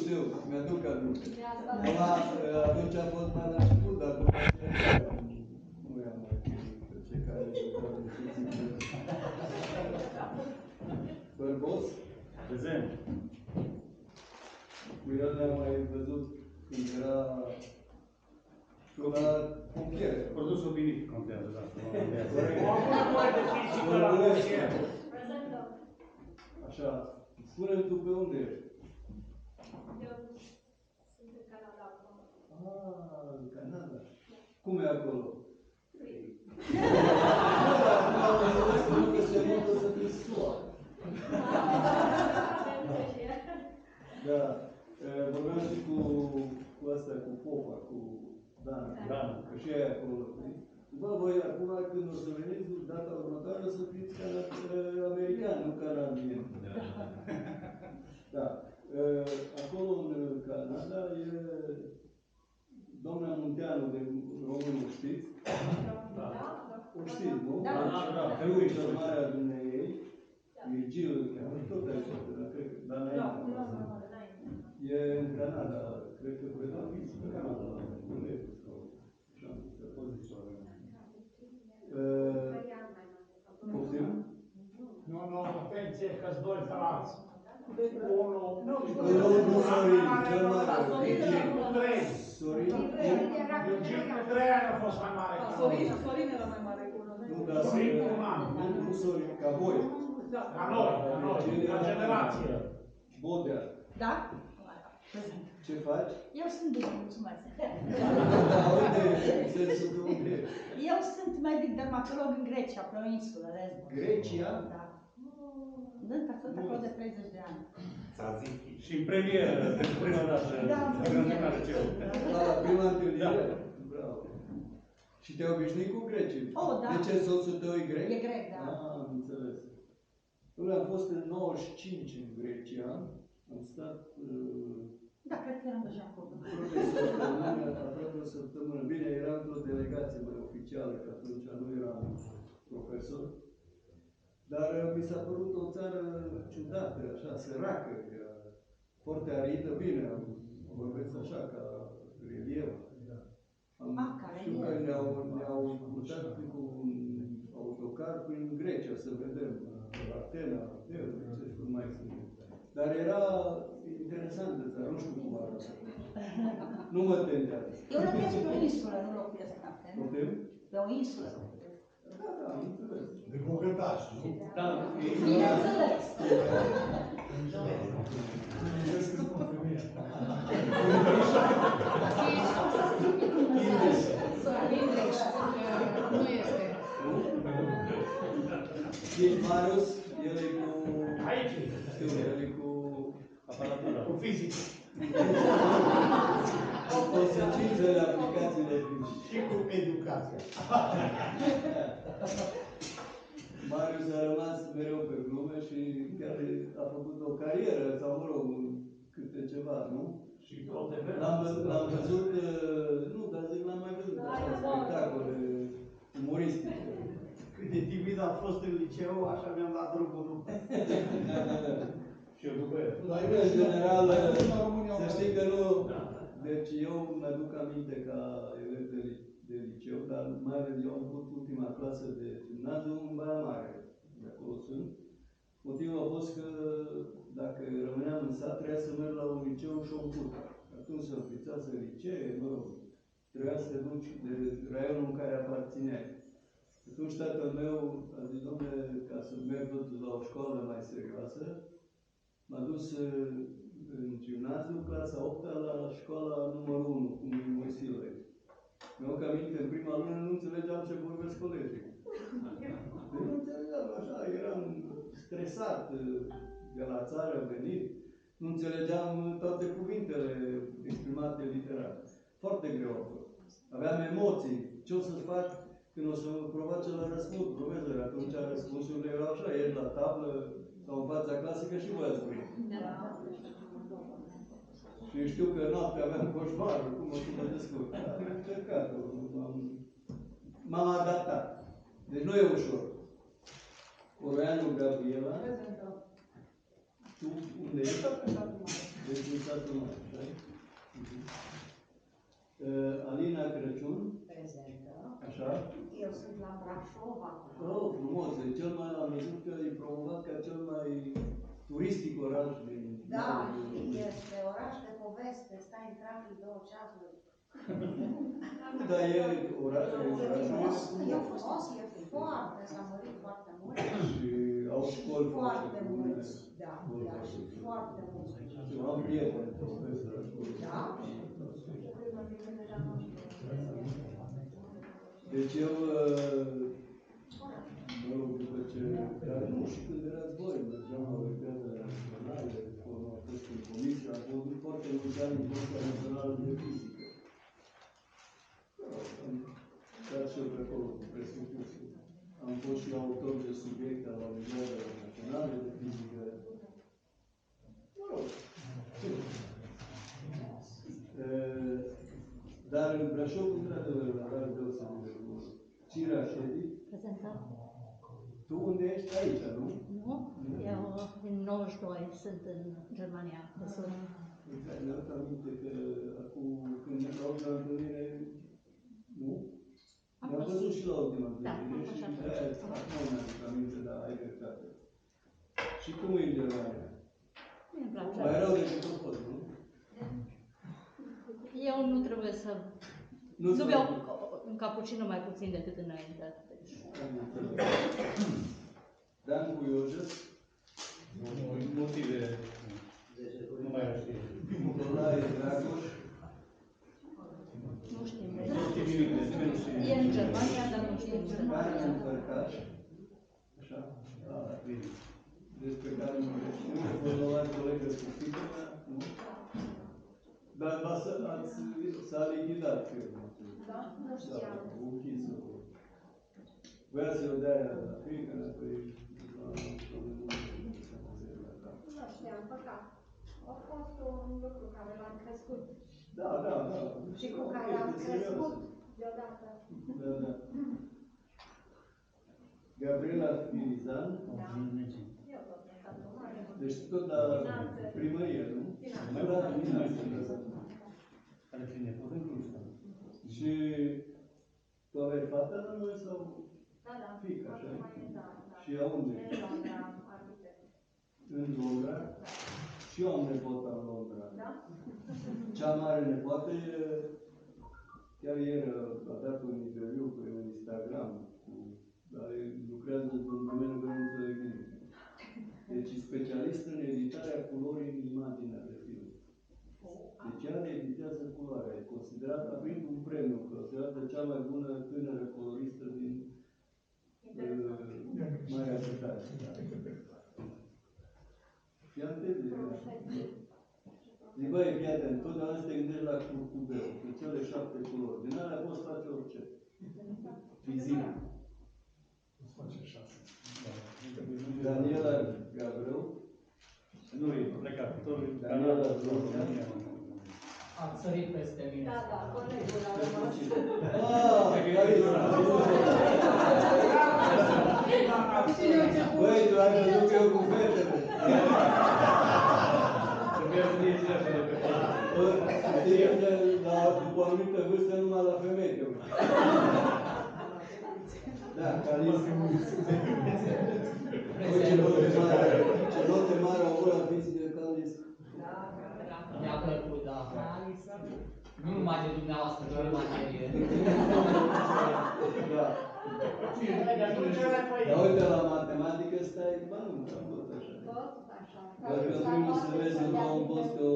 știu, mi-aduc aminte. Atunci a fost mai la început, dar după aceea nu i-am mai pe cei care jucau de fizică. Bărbos? Prezent. Cu el ne-am mai văzut când era la pompiere. Produsul binic contează, da. Așa, spune-mi tu pe unde ești? Eu sunt în Canada acum. Ah, în Canada. Cum e acolo? Nu se mută să fii SUA. Da. Vorbeam și cu asta, cu Popa, cu Dana. Că și aia acolo. Bă, voi acum când o să veniți, data următoare o să fiți americani, nu canadieni. Da. Acolo în Canada e doamna Munteanu de românul, știți? Da. O știți, nu? Da. Fiul cel mare al dumneiei, Virgil, tot așa, cred că, dar înainte. E în Canada, cred că predă fizică, la colegul sau așa, se poziție. Poftim? Nu, atenție, că-s doi frați. Nu, Sorin, cel mare. Virgil cu trei. Sorin? Virgil cu 3 ani a fost mai mare ca noi. Sorin era mai mare cu noi. Nu, dar Sorin cu un an. Nu, Sorin, ca voi. Ca noi, ca generație. Bodea. Da? Prezent. Ce faci? Eu sunt bine, mulțumesc. Da, unde ești? În sensul că unde ești? Eu sunt medic dermatolog în Grecia, pe o insulă, Lesbos. Grecia? Da. Dânta sunt acolo de 30 de ani. Și în premieră, pentru prima dată, internațională ce Da, la prima întâlnire? Bravo. Și te-ai obișnuit cu grecii? Oh, da. De ce soțul tău e grec? E grec, da. Ah, am înțeles. Eu am fost în 95 în Grecia. Am stat Da, cred că eram deja acolo. aproape o săptămână. Bine, eram într-o delegație mai oficială, că atunci nu eram profesor. Dar mi s-a părut o țară ciudată, așa, săracă, foarte aridă, bine, vorbesc așa, ca relief. Știu că ne-au purtat cu un autocar prin Grecia, să vedem, Atena, ce știu mai sunt. Dar era interesantă țară, nu știu cum arată. Nu mă tentează. Eu locuiesc pe o insulă, nu locuiesc în Atena. Putem? Pe o insulă. Da, am înțeles. De bogătaș, nu? Da, Bineînțeles. Nu este. Ești Marius, el e cu... Aici. Știu, el e cu... aparatura. Cu fizică. Consecințele aplicațiilor fizice. Și cu educația. Marius a rămas mereu pe glume și chiar a făcut o carieră, sau mă rog, câte ceva, nu? Și toate L-am văzut, nu, dar zic, l-am mai văzut așa spectacole umoristice. Cât de timid am fost în liceu, așa mi-am dat drumul după. Și eu după el. În general, să știi că nu... Deci eu mi-aduc aminte ca elev de liceu, dar mai ales eu am făcut ultima clasă de gimnaziu în Baia Mare, de acolo sunt. Motivul a fost că dacă rămâneam în sat, trebuia să merg la un liceu Șomput. Atunci să înființase licee, mă rog, trebuia să te duci de raionul în care aparțineai. Atunci tatăl meu a zis, dom'le, ca să merg totuși la o școală mai serioasă, m-a dus în gimnaziu, clasa 8-a, la școala numărul 1, cum e Moisilă. Mi-au că aminte, în prima lună nu înțelegeam ce vorbesc colegii. Nu înțelegeam, așa, eram stresat de la țară venit, nu înțelegeam toate cuvintele exprimate literar. Foarte greu a fost. Aveam emoții. Ce o să fac când o să mă provoace la răspuns, profesor? Atunci răspunsurile erau așa, ești la tablă sau în fața clasică și voi ați venit. Și știu că noaptea aveam coșmarul, cum o să mă descurc. Am încercat, m-am adaptat. Deci nu e ușor. Oroianu Gabriela, tu unde ești? Deci în satul mare, așa? Alina Crăciun, Prezentă. așa? Eu sunt la Brașov acum. Oh, frumos, e cel mai, am văzut că e promovat ca cel mai turistic oraș din... Da, este oraș de poveste, stai în trafic 2 ceasuri. Dar e orașul, E frumos, e foarte, s-a mărit foarte mult. și au școli Foarte bune. mulți, da, da, și foarte mulți. Și am prieteni profesori acolo. Da? Deci eu, mă rog, după ce, dar nu, și când erați voi, mergeam la Olimpiadele Naționale, acolo am fost în comisie, am văzut foarte mulți ani în Comisia Națională de Fizică. Am stat și eu pe acolo cu presupusul. Am fost și autor de subiecte la Olimpiadele Naționale de Fizică. Mă rog, dar în Brașov, într-adevăr, la care deosebit de frumos. Cira Ședi, Prezentă? tu unde ești? Aici, nu? Nu? Eu din 92 sunt în Germania, de Sud. Mi-aduc aminte că acum, când ne luăm la întâlnire, nu? Am Ne-am fost. văzut și la ultima Da, întâlnire am și fost de-aia atunci. acum mi-aduc aminte, dar ai dreptate. Și cum e în Germania? Mie îmi place. Mai rău decât a fost, nu? Eu nu trebuie să... Nu Nu beau un cappuccino mai puțin decât înainte. Deci. Dan cu Iosef, Motive. Nu mai știu. Nicolae Dragoș, Nu știm. Nu știu nimic despre nu știu. E în Germania, dar nu știm. Carmen Fărcaș, așa? Da, Bine. despre care nu știu, că vă luați colegă cu fiica mea, nu? Dar s-a lichidat firma. Da? Nu Da, știam. au închis-o. Voia să-i o dea la fiica mea, păi la Nu știam, păcat. A fost un lucru care l-am crescut Da, da, da. și cu care am Este crescut serioasă. deodată. Da, da. Gabriela Firizan, Da. Eu tot în satul mare. deci tot la Finanțe. primărie, nu? Finanțe. Da, finanțe. Care ține tot în Cluj. Și tu aveai fată la noi sau Da, da. fiică, așa? Acum e, da, da. Și ea unde? În Londra, arhitect. În Londra? Da. Și eu am nepota în Londra. Da? Cea mare nepoată e, chiar ieri a dat un interviu pe Instagram, dar lucrează într-un domeniu care nu înțeleg nimic. Deci e specialist în editarea culorii în imaginea de film. Deci ea editează culoarea. E considerată, a primit un premiu, considerată cea mai bună tânără coloristă din Marea Britanie. Fii atent de ea. Zic, băi, fii atent, totdeauna să te gândești la curcubeu, cu cele 7 culori. Din alea poți face orice. Vizibil. Îți face 6. Daniela Gavreu, Nu e plecat. Daniela Zoltea. Ați sărit peste mine. Da, da, colegul a rămas. Băi, tu ai văzut că eu cu fetele. Trebuia să iei așa de pe Știi că după o anumită vârstă numai la femei te uiți. Da, Calis. Ce note mari au avut la fizică, Calis. Mi-a plăcut, da. Nu numai de dumneavoastră, și de materie. Da. Dar uite, la matematică stai, bă, nu, cam tot așa. Tot așa. Doar că primul semestru nu am fost o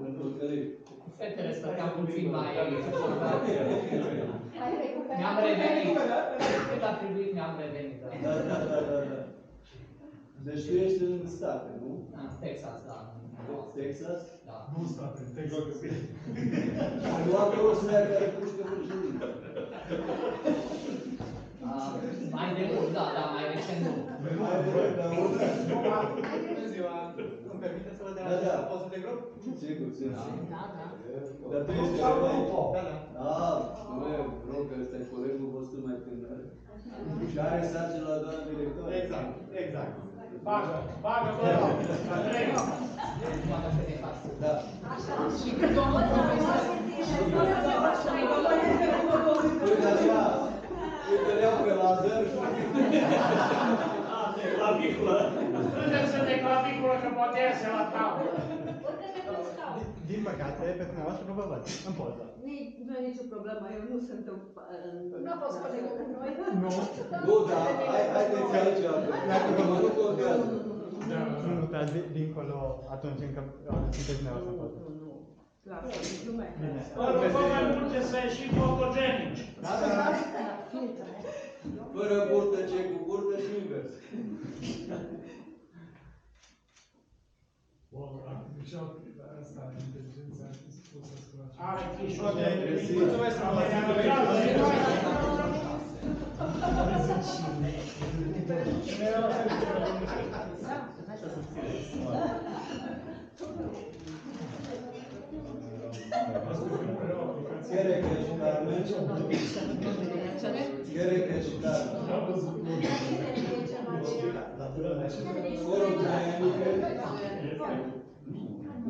întorcălit. Cu fetele stăteam puțin mai... Ai recuperat? Mi-am revenit. Cât a trebuit, mi-am revenit. Da. Da, da, da, da, da. Deci tu ești în state, nu? În Texas, da. Texas? Da. Nu state, Texas. Ai luat pe ursurile care pușcă președinte. Mai de mult, da, da, mai recent nu. Mai direct, dar urmă. Bună ziua! Îmi permite să vă dea Da, da. o poză de grup? Sigur, sigur. Da, da. Dar tu ești Sau mai... grupo. Da, da. Rog, că ăsta e colegul vostru mai tânăr. Și are sarcină la doamna directoare. Exact, exact. Bagă, vă rog. Andrei. Da. Și că domnul profesor Uite așa, uite le-au pe laser și... De claviculă. Strângeți-se de claviculă că poate iese la tablă. Urcă-te pe scaun. Din păcate, pe dumneavoastră nu vă văd în poză. Nu e nicio problemă, eu nu sunt în... Nu a fost colegul cu noi. Nu. Nu, dar haideți aici, că nu contează. Nu, dar dincolo, atunci încă sunteți dumneavoastră în poză. Nu. Lasă, glumesc. Vă rugăm mai multe să ieșim fotogenici. Da, da. Fără burtă, ce cu burtă și invers. Wow, artificial, asta, inteligența artificială, să scoate. Are chișul. Ok, Mersi. mulțumesc frumos. Chiere că și Carmen. Chiere că și Carmen. Corul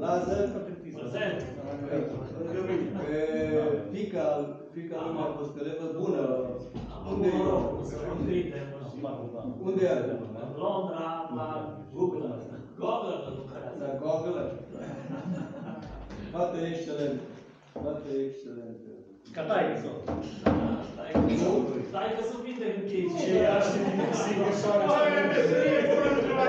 Lazar. Fica lui a fost elevă bună. Unde e ea? Unde e ea? Londra, la Google. Google lucrează. La Google. Fată excelentă. Fată excelentă. Ca taică-s-o. Taică-s un pic de încheici. Ce e așa de sigur soare? Oare, meserie bună de la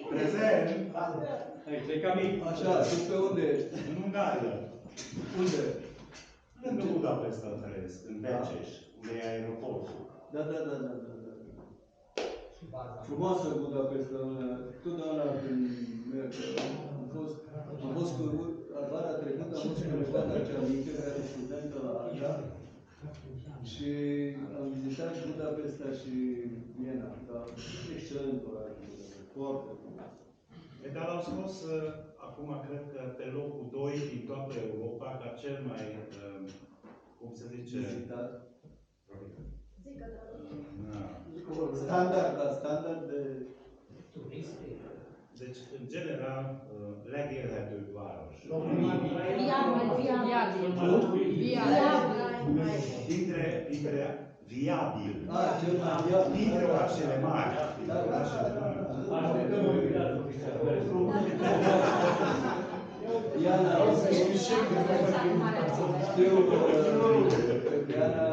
Prezent. Așa, tu pe unde ești? În Ungaria. Unde? Lângă Budapesta trăiesc, în Beceș, unde e aeroportul. Da. Frumoasă Budapesta, totdeauna când merg, am fost cu vara trecută, am fost cu fata cea mică, care e studentă la AGA, și am vizitat Budapesta și Viena, dar excelent oraș, foarte frumos. Dar l-au scos acum, cred că pe locul 2 din toată Europa, ca cel mai, cum se zice, Vizitat. Da. Standard de... Deci, în general, legélhető város. Dintre viabil. Dintre orașele mari. Diana, știu că Diana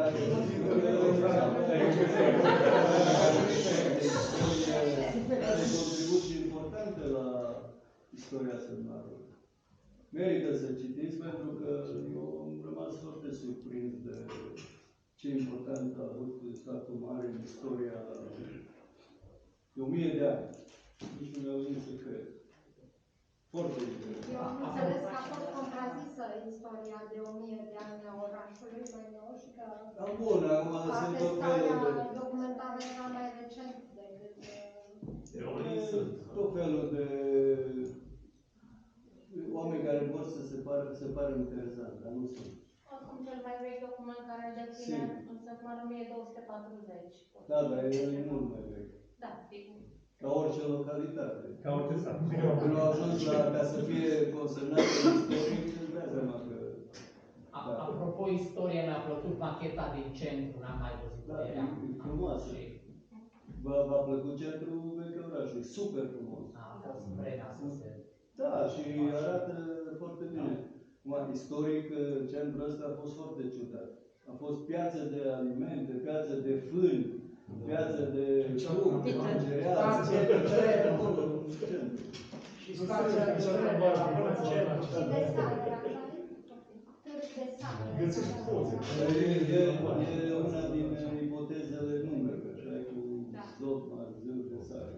contribuții importante la istoria semnalului. Merită să citiți, pentru că eu am rămas foarte surprins de ce important a avut satul mare în istoria de 1000 de ani. Nici nu mi-au venit să cred. Foarte interesant. Eu am înțeles că a fost contrazisă istoria de 1000 de ani a orașului meu și că Bun, acum sunt tot felul de... documentară era mai recent decât... Tot felul de oameni care vor să se pară interesant, dar nu sunt. Oricum, cel mai vechi document care îl deține însă până în 1240. Da, dar el e mult mai vechi. Da, sigur. Ca orice localitate. Ca orice sat. Când au ajuns ca să fie consemnate istoric, îți dai seama că... Apropo, istoria mi-a plăcut macheta din centru, n-am mai văzut. Da, e frumoasă. V-a plăcut centrul vechi orașului, super frumos. A fost vremea să se... Da, și arată foarte bine. Istoric, centrul ăsta a fost foarte ciudat. A fost piață de alimente, piață de fân, piață de fruct, de cereale. Și stația de trenul acolo în centru. Și de sat, era așa? Târg de sat. Găsești poze. E una din ipotezele numere, așa cu zotma, zâu de sat.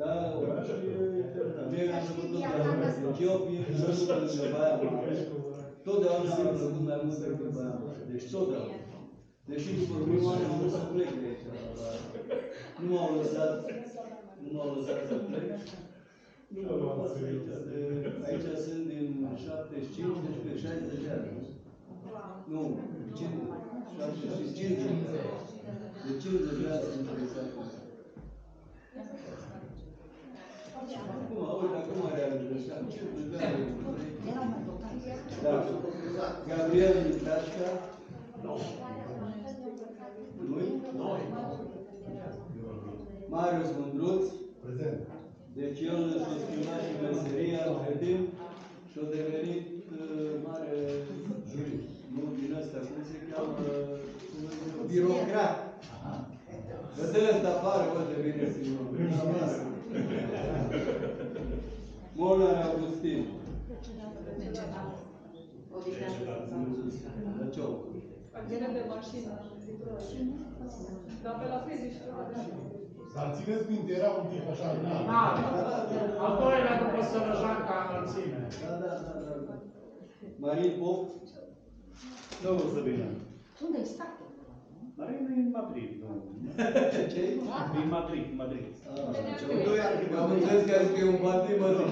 Da, orașul e interesant. Mie mi-a plăcut totdeauna. Deci eu fiind născut lângă Baia Mare, totdeauna mi-a plăcut mai mult decât Baia Mare. Deci totdeauna. Deși după primul an am vrut să plec de aici. Nu m-au lăsat să plec. Aici sunt din 75, deci pe 60 de ani. Nu, 50 de ani. De 50 de ani sunt interesat. Acum, uite, acum realizăm. 50 de ani. Da. Gabriel Mitașca. Noi. Marius Mândruț. Prezent. Deci el și-a schimbat și meseria între timp și a devenit mare jurist. Nu din ăsta, cum se cheamă? Birocrat. Vedeți de afară, bă, de bine sigur. Molnar Augustin. Lăciou. Agent de mașină. Dar pe la fizic și ceva de așa. Dar țineți minte, era un tip așa înalt. Da, al doilea după Sărăjan ca înălțime. Da. Marin Pop. Nu o să vină. Unde e statul? Marin e în Madrid. Ce? Din Madrid. Am înțeles că ai zis că e un bandit, mă rog.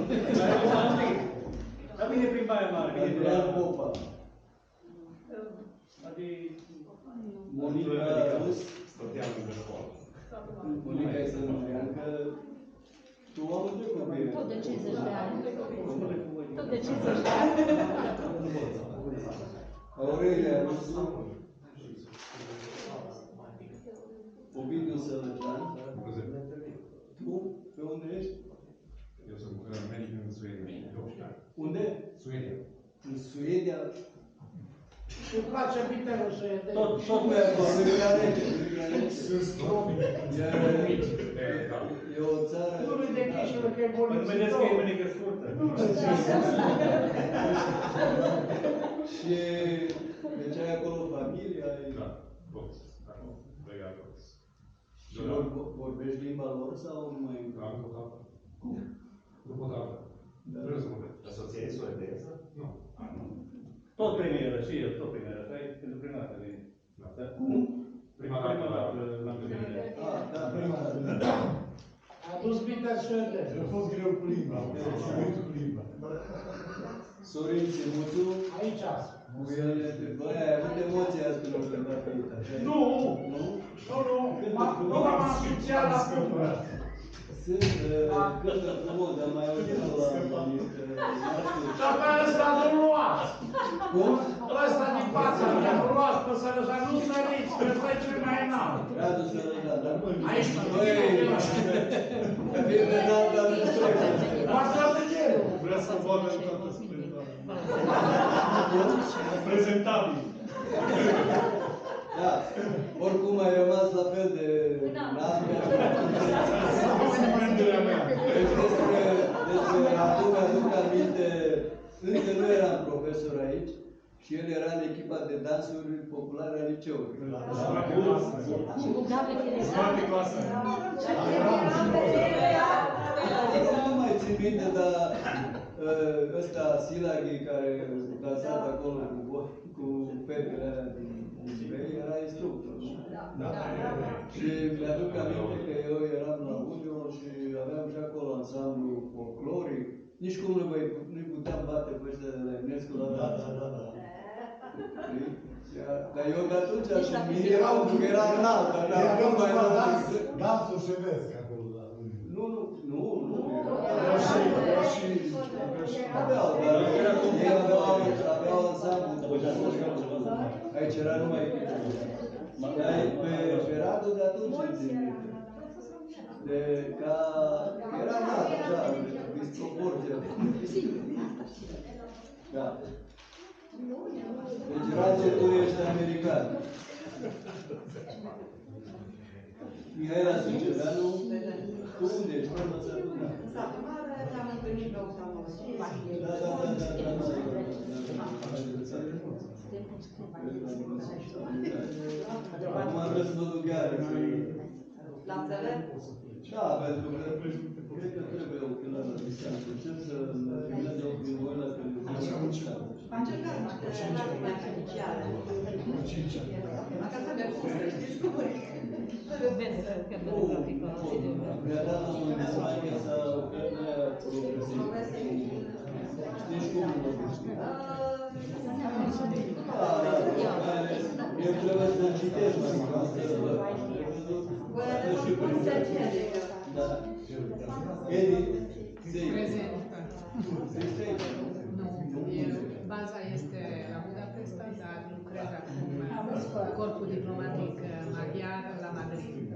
Dar vine prin Baia Mare. Adrian Popa. Monica Rus. Stăteam în școală. Monica este lungreancă. Tu amândoi copii. Tot de 50 de ani. Tot de 50 de ani. Aurelia Rusu. Ovidiu Sălăcean. Tu? Pe unde ești? Eu sunt medic în Suedia. Unde? Suedia. În Suedia? Îmi place pitelul suedez. Tot mai acolo, Râgea Rece. Sunt stromic. E o țară... Nu râde de chișul că e bolițitor. Vedeți că e mânică scurtă. Și deci ai acolo familia? Da, toți. Legat toți. Și vorbești limba lor sau numai? Da, nu pot altă. Cum? Nu pot altă. Trebuie să vorbesc. Dar soția e suedeză? Nu. Tot premieră, și el, tot premieră. Asta e pentru prima dată vine. Da. Prima dată la întâlnire. Da, prima dată. A dus bitel suedez. A fost greu cu limba. Cu limba. Sorin Simuțu. Aici. Cu el este, băi, ai avut emoții azi când l-am plecat pe aici. Nu! Nu? Nu m-am asociat la cultură. Sunt, cântă frumos, dar mai auzit-o la anumit. Dar pe ăsta nu-l luați. Cum? Ăsta din fața mea, nu luați pe Sărăjan, nu săriți, că ăsta e cel mai înalt. Radu Sărăjan, da? Aici, băi, vin de înalt, dar nu trebuie. Asta de genul. Vrea să vadă în toată splendoarea. Prezentabil. Da, oricum ai rămas la fel de înalt. Deci despre Radu, mi-aduc aminte, încă nu eram profesor aici și el era în echipa de dansuri populare a liceului. Și cu Gabi Firizan. Toate clasele. Nu mai țin minte, dar ăsta Silaghi care dansat acolo cu fetele alea din Vei era instructor, nu? Da. Și mi-aduc aminte că eu eram la Unio și aveam și acolo ansamblu folcloric. Nici cum nu-i puteam bate pe ăștia de la Eminescu la data. Dar eu de atunci erau înalt, dar acum mai înalt. Dansul suedez acolo la Nu. Aveau, dar ei aveau ansamblu. Aici era numai pe Radu de atunci era înalt, așa, disproporție. Da. Deci, Radu, tu ești american. Mihaela Suceveanu, tu unde ești? Mă, să adună. În satul mare ne-am întâlnit pe oftalmologie. Acum trebuie să mă duc iar. La înțeleg? Da, pentru că cred că trebuie ocular la distanță. Încep să mă filmez din voi la televizor. Am încercat. Mi-a dat la un moment dat să lucrăm progresiv. Știi cum vorbești? Eu trebuie să citesc mai mult, să văd. Și da. Edit, Baza este la Budapesta, dar lucrez acum cu corpul diplomatic maghiar la Madrid.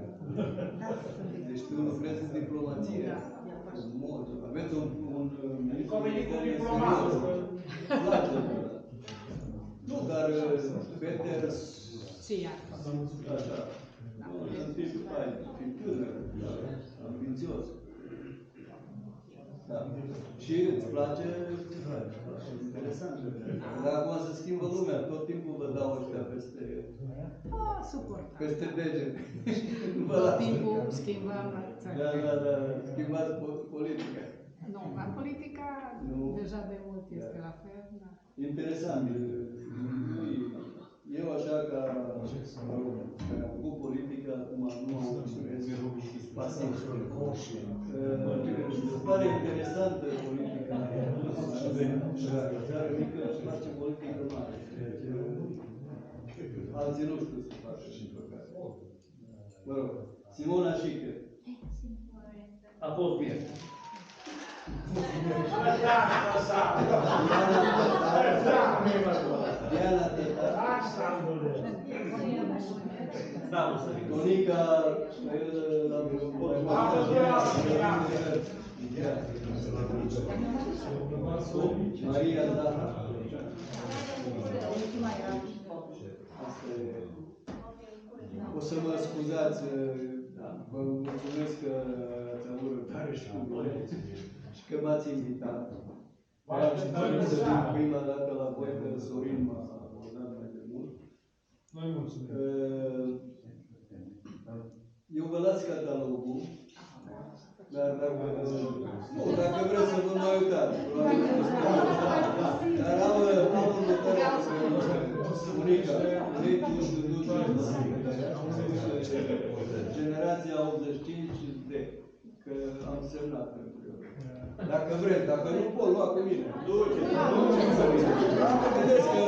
Deci tu lucrezi în diplomație? Da. Aveți un Comunicul diplomat. Nu, dar Peter... Sia. Așa. Sunt tip fain, tip tânăr, ambițios. Da. Și îți place? Interesant. Dar acum se schimbă lumea, tot timpul vă dau ăștia peste... Suport. Peste degete. Tot timpul schimbăm țări. Da. Schimbați politica. Nu, politica deja de mult este la fel. Da. Interesant. Eu așa ca care am făcut politică, acum nu am urmăresc pasiv. Se pare interesantă politica. Țară mică face politică mare. Alții nu știu să facă și păcate. Mă rog, Simona Șică. A fost bine. Diana Tătar. Tonica, l-am Maria Zaha. O să mă scuzați, vă mulțumesc că ați avut răbdare și cu voi și că m-ați invitat. Am știut să vin prima dată la voi, că Sorin m-a abordat mai de mult. Noi mulțumim. Eu vă las catalogul, dar dacă vreți să vă mai uitați, dar am următoarea unica, generația 85 de, că am semnat pentru eu. Dacă vreți, dacă nu pot lua cu mine. Vedeți că,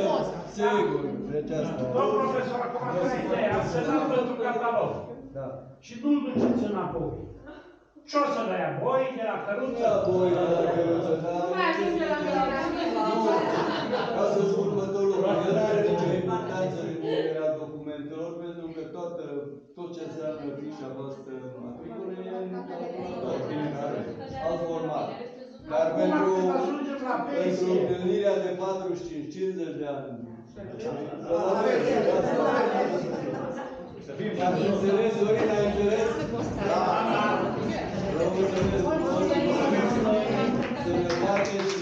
sigur, deci asta. Domnul profesor, acum care ideea? Am semnat pentru catalog. Da. Și nu-l duceți înapoi. Ce o să dea voi de la căruță? Da, voi de la căruță, da. Nu mai ajunge la mine. Ca să spun următorul lucru, el nu are nicio importanță remunerea documentelor, pentru că tot ce înseamnă fișa voastră matriculă e în calculator, alt format. Dar pentru întâlnirea de 45-50 de ani, ați înțeles, Dorin, ai înțeles? Da! Vă mulțumesc! Sănătate și...